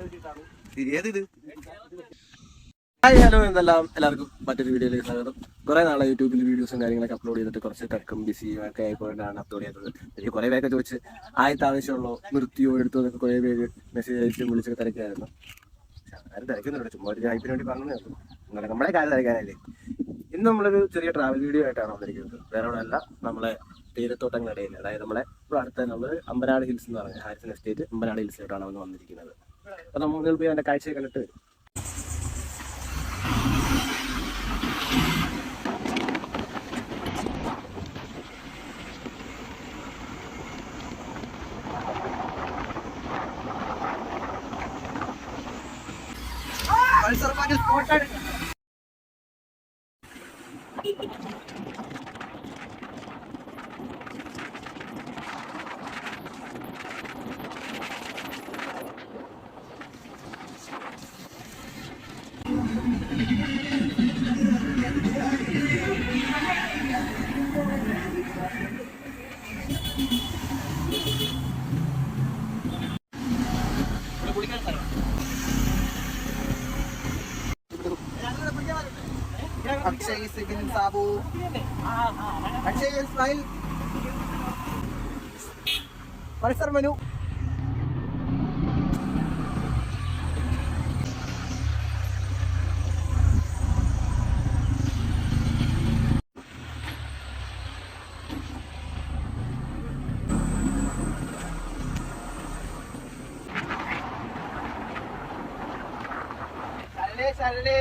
ഏതിത്? Hi hello എന്തെല്ലാം, എല്ലാവർക്കും മറ്റൊരു വീഡിയോയിലേക്ക് സ്വാഗതം. കുറെ നാളെ യൂട്യൂബിൽ വീഡിയോസും കാര്യങ്ങളൊക്കെ അപ്ലോഡ് ചെയ്തിട്ട് കുറച്ച് തിരക്കും ബിസിയും ഒക്കെ ആയിപ്പോയിട്ടാണ് അപ്ലോഡ് ചെയ്തത്. എനിക്ക് കുറെ പേരൊക്കെ ചോദിച്ച് ആദ്യത്തെ ആവശ്യമുള്ളൂ നിർത്തിയോ എടുത്തോ എന്നൊക്കെ കുറെ പേര് മെസ്സേജ് അയച്ചും വിളിച്ചൊക്കെ തിരക്കായിരുന്നു. ആരും തിരക്കുന്നുണ്ട്, ചുമ്മാ ഒരു ഹൈപ്പിന് വേണ്ടി പറഞ്ഞേ ഉള്ളൂ. ഇന്നലെ നമ്മളെ കാര്യം തിരക്കാനല്ലേ. ഇന്ന് നമ്മളൊരു ചെറിയ ട്രാവൽ വീഡിയോ ആയിട്ടാണ് വന്നിരിക്കുന്നത്. വേറെ ഒന്നും അല്ല, നമ്മളെ തേയിലത്തോട്ടങ്ങളിടയിൽ, അതായത് നമ്മളെ ഇപ്പോൾ അടുത്ത നമ്മൾ അമ്പനാട് ഹിൽസ് എന്ന് പറഞ്ഞ ഹാരിസൺ എസ്റ്റേറ്റ് അമ്പനാട് ഹിൽസിലോട്ടാണ് വന്നിരിക്കുന്നത്. അപ്പോൾ നമ്മൾ പോയി അതിൻ്റെ കാഴ്ച കണ്ടിട്ട് വരും. Akshay Sibin Sabu. Akshay Smile. Parisar Manu. Salle.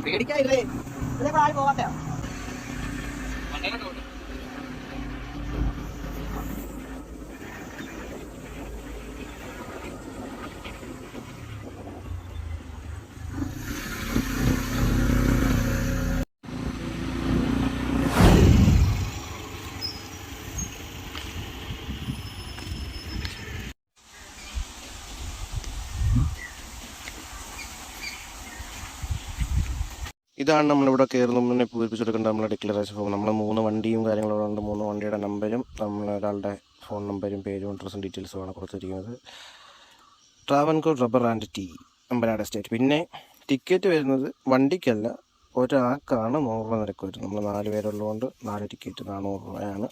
പേടിക്കാനില്ലേ? ഇതിലൊക്കെ ആരും പോകാത്തയാ. ഇതാണ് നമ്മളിവിടെ കയറുന്ന മുന്നേ പൂരിപ്പിച്ചെടുക്കേണ്ട നമ്മളെ ഡിക്ലറേഷൻ ഫോം. നമ്മൾ 3 വണ്ടിയും കാര്യങ്ങളും ഉണ്ട്. 3 വണ്ടിയുടെ നമ്പരും ഒരാളുടെ ഫോൺ നമ്പരും പേരും അഡ്രസ്സും ഡീറ്റെയിൽസുമാണ് കൊടുത്തിരിക്കുന്നത്. Travancore rubber and tea Ambanad estate. പിന്നെ ടിക്കറ്റ് വരുന്നത് വണ്ടിക്കല്ല, ഒരാൾക്കാണ് 100 രൂപ നിരക്ക് വരും. നമ്മൾ 4 പേരുള്ളതുകൊണ്ട് 4 ടിക്കറ്റ് 400 രൂപയാണ്.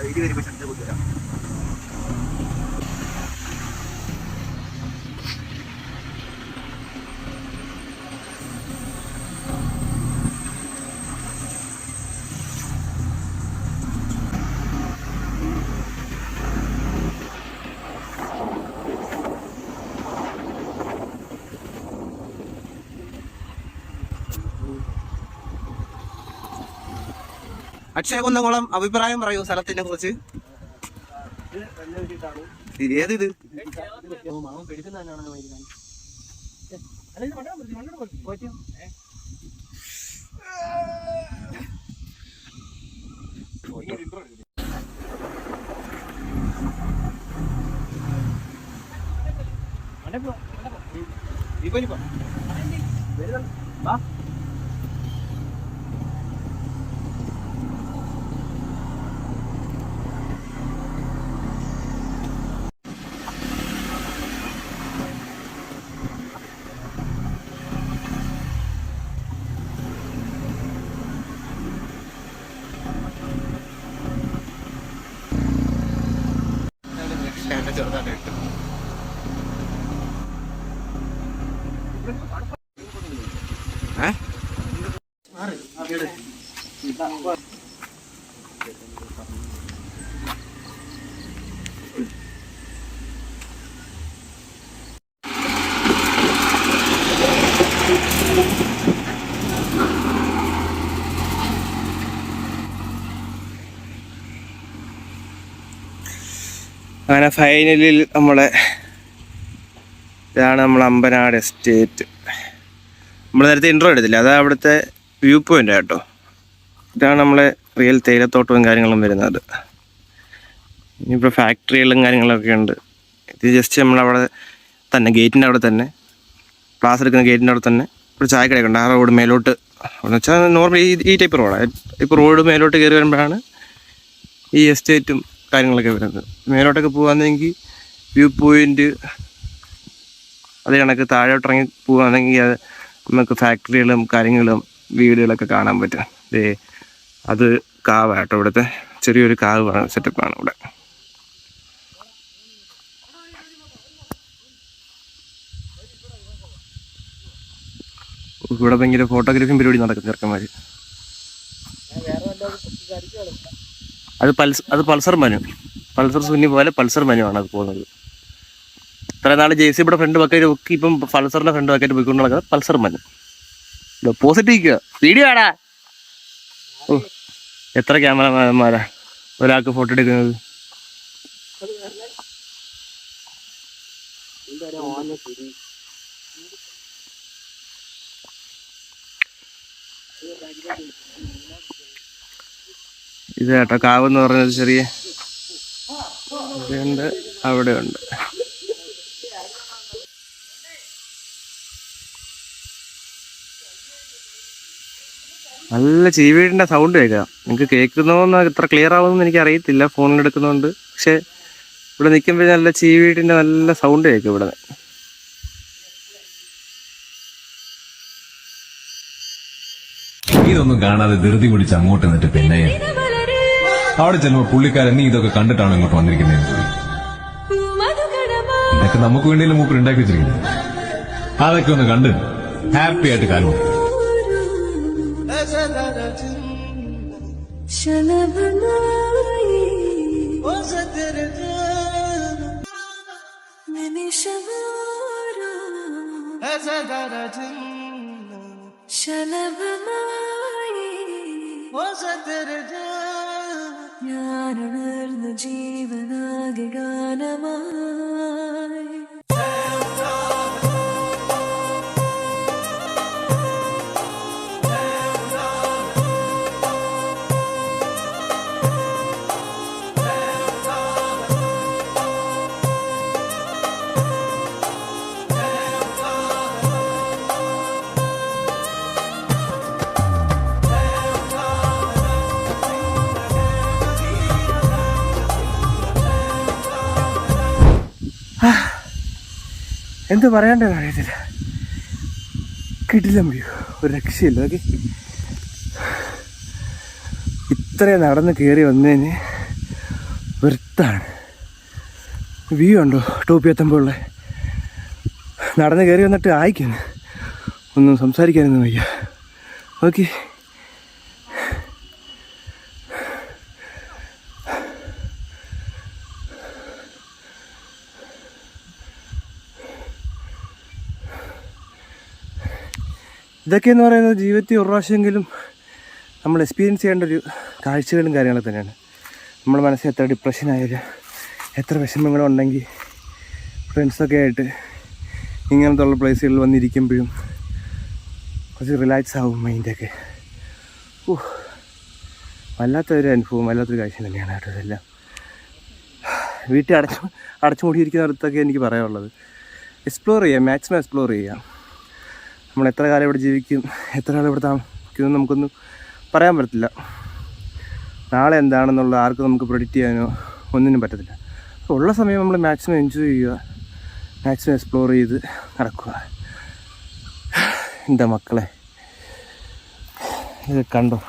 ഇത് വരുമ്പോൾ ശബ്ദം കൊണ്ടുവരാം. അക്ഷയ കുന്നംകുളം അഭിപ്രായം പറയൂ സ്ഥലത്തിനെ കുറിച്ച്. ഏത് ചെറുതായിട്ട് അങ്ങനെ ഫൈനലിൽ ഇതാണ് നമ്മളെ അമ്പനാട് എസ്റ്റേറ്റ്. നമ്മൾ നേരത്തെ ഇൻട്രോ എടുത്തില്ല, അതാ അവിടുത്തെ വ്യൂ പോയിന്റ് കേട്ടോ. ഇതാണ് നമ്മളെ റിയൽ തേയിലത്തോട്ടവും കാര്യങ്ങളും വരുന്നത്. ഇനിയിപ്പോൾ ഫാക്ടറികളും കാര്യങ്ങളൊക്കെ ഉണ്ട്. ഇത് ജസ്റ്റ് നമ്മളവിടെ തന്നെ ഗേറ്റിൻ്റെ അവിടെ തന്നെ, ക്ലാസ് എടുക്കുന്ന ഗേറ്റിൻ്റെ അവിടെ തന്നെ ഒരു ചായക്കടയൊക്കെ ഉണ്ട്. ആ റോഡ് മേലോട്ട് എന്ന് വെച്ചാൽ നോർമലി ഈ ടൈപ്പ് റോഡാണ്. ഇപ്പോൾ റോഡ് മേലോട്ട് കയറി വരുമ്പോഴാണ് ഈ എസ്റ്റേറ്റും കാര്യങ്ങളൊക്കെ വരുന്നത്. മേലോട്ടൊക്കെ പോകുകയാണെങ്കിൽ വ്യൂ പോയിന്റ്, അതേ കണക്ക് താഴോട്ടിറങ്ങി പോകുകയാണെങ്കിൽ അത് നമുക്ക് ഫാക്ടറികളും കാര്യങ്ങളും വീടുകളൊക്കെ കാണാൻ പറ്റും. അത് കാവാട്ടോ, ഇവിടുത്തെ ചെറിയൊരു കാവ് സെറ്റപ്പാണ് ഇവിടെ. ഇവിടെ ഭയങ്കര ഫോട്ടോഗ്രാഫിയും പരിപാടി നടക്കും ചെറുക്കന്മാർ. അത് പൾസർ മനു, പൾസർ സുന്നി പോലെ പൾസർ മനു ആണ് അത് പോകുന്നത്. ഇത്ര നാൾ ജെ സി ഇവിടെ ഫ്രണ്ട് ബക്കറ്റ് ഒക്കെ ഇപ്പം പൾസറിന്റെ ഫ്രണ്ട് ബക്കറ്റ് പോയിക്കൊണ്ട് നടക്കുന്നത് പൾസർ മനു. പോസിറ്റീവ് വീഡിയോ ആടാ. ഓ എത്ര ക്യാമറമാന്മാരാ ഒരാൾക്ക് ഫോട്ടോ എടുക്കുന്നത്. ഇത് കേട്ടോ കാവെന്ന് പറഞ്ഞത് ചെറിയ ഇവിടെയുണ്ട്, അവിടെ ഉണ്ട്. നല്ല ചീവീടിന്റെ സൗണ്ട് കേൾക്കാം. നിങ്ങൾക്ക് കേൾക്കുന്നോന്ന് ഇത്ര ക്ലിയർ ആവുമെന്ന് എനിക്ക് അറിയത്തില്ല ഫോണിൽ എടുക്കുന്നതുകൊണ്ട്. പക്ഷെ ഇവിടെ നിൽക്കുമ്പോൾ നല്ല ചീവീടിന്റെ നല്ല സൗണ്ട് കേൾക്കും ഇവിടെ. ഇതൊന്നും കാണാതെ ധൃതി പിടിച്ച് അങ്ങോട്ട് നിന്നിട്ട് പിന്നെ അവിടെ ചെല്ലുമ്പോ പുള്ളിക്കാരൻ നീ ഇതൊക്കെ കണ്ടിട്ടാണോ ഇങ്ങോട്ട് വന്നിരിക്കുന്നത്? ഇതൊക്കെ നമുക്ക് വേണ്ടിയല്ലേ മൂപ്പർ ഉണ്ടാക്കി വെച്ചിരിക്കുന്നത്. അതൊക്കെ ഒന്ന് കണ്ട് ഹാപ്പി ആയിട്ട് കാലം. ഞാനുണർന്ന ജീവനാകെ ഗാനമായി. എന്ത് പറയണ്ടെന്ന് അറിയത്തില്ല. കിട്ടില്ല വ്യൂ, ഒരു രക്ഷയില്ല. ഓക്കെ, ഇത്രയും നടന്ന് കയറി വന്നതിന് വൃത്താണ്. വ്യൂ ഉണ്ടോ ടോപ്പി എത്തുമ്പോൾ ഉള്ള? നടന്ന് കയറി വന്നിട്ട് ആയിക്കുന്നു, ഒന്നും സംസാരിക്കാനൊന്നും വയ്യ. ഓക്കെ, ഇതൊക്കെയെന്ന് പറയുന്നത് ജീവിതത്തിൽ ഒരു പ്രാവശ്യമെങ്കിലും നമ്മൾ എക്സ്പീരിയൻസ് ചെയ്യേണ്ട ഒരു കാഴ്ചകളും കാര്യങ്ങളൊക്കെ തന്നെയാണ്. നമ്മുടെ മനസ്സിൽ എത്ര ഡിപ്രഷൻ ആയാലും എത്ര വിഷമങ്ങളും ഉണ്ടെങ്കിൽ ഫ്രണ്ട്സൊക്കെ ആയിട്ട് ഇങ്ങനത്തെ ഉള്ള പ്ലേസുകളിൽ വന്നിരിക്കുമ്പോഴും കുറച്ച് റിലാക്സ് ആവും മൈൻഡൊക്കെ. വല്ലാത്തൊരു അനുഭവം, വല്ലാത്തൊരു കാഴ്ച തന്നെയാണ് കേട്ടോ ഇതെല്ലാം. വീട്ടിൽ അടച്ചുമൂടിയിരിക്കുന്നിടത്തൊക്കെ എനിക്ക് പറയാനുള്ളത് എക്സ്പ്ലോർ ചെയ്യാം, മാക്സിമം എക്സ്പ്ലോർ ചെയ്യാം. നമ്മൾ എത്ര കാലം ഇവിടെ ജീവിക്കും, എത്ര കാലം ഇവിടെ താമസിക്കുമെന്ന് നമുക്കൊന്നും പറയാൻ പറ്റത്തില്ല. നാളെ എന്താണെന്നുള്ള ആർക്കും നമുക്ക് പ്രെഡിക്റ്റ് ചെയ്യാനോ ഒന്നിനും പറ്റത്തില്ല. ഉള്ള സമയം നമ്മൾ മാക്സിമം എൻജോയ് ചെയ്യുക, മാക്സിമം എക്സ്പ്ലോർ ചെയ്ത് നടക്കുക. എൻ്റെ മക്കളെ ഇത് കണ്ടോ,